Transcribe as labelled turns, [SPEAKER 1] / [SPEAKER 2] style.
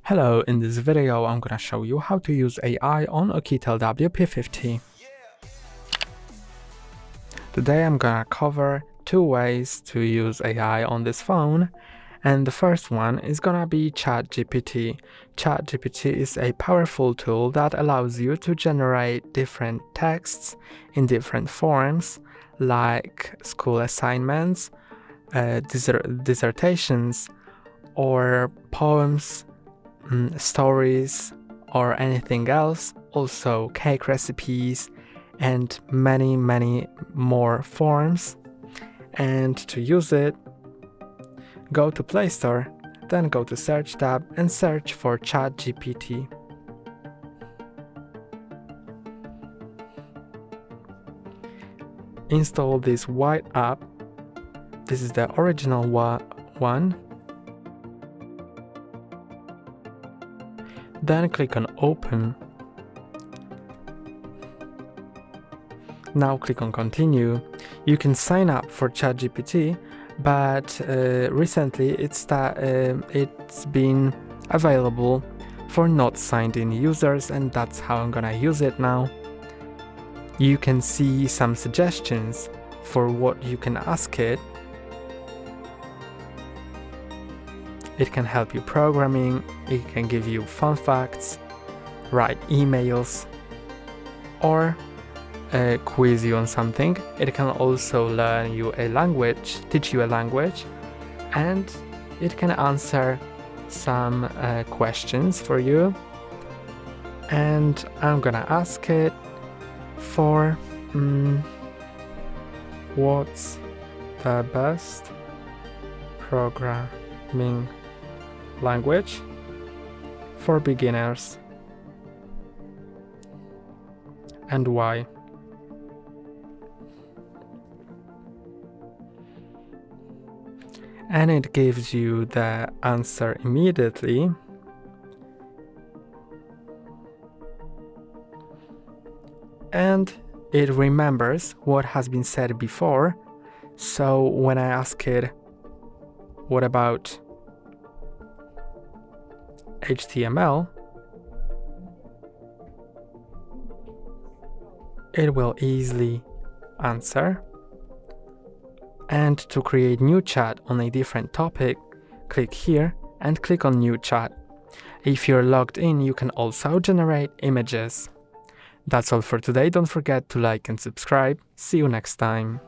[SPEAKER 1] Hello, in this video I'm gonna show you how to use AI on Oukitel WP50. Today I'm gonna cover two ways to use AI on this phone, and the first one is gonna be ChatGPT. ChatGPT is a powerful tool that allows you to generate different texts in different forms, like school assignments, dissertations, or poems, stories, or anything else, also cake recipes and many more forms. And to use it, go to Play Store, then go to Search tab and search for ChatGPT. Install this white app. This is the original one. Then click on Open. Now click on Continue. You can sign up for ChatGPT, but recently it's been available for not signed in users, and that's how I'm gonna use it now. You can see some suggestions for what you can ask it. It can help you programming, it can give you fun facts, write emails, or quiz you on something. It can also learn you a language, teach you a language, and it can answer some questions for you. And I'm gonna ask it for what's the best programming language for beginners and why. And it gives you the answer immediately. And it remembers what has been said before. So when I ask it, what about HTML, it will easily answer. And to create new chat on a different topic, click here and click on New Chat. If you're logged in, you can also generate images. That's all for today. Don't forget to like and subscribe. See you next time.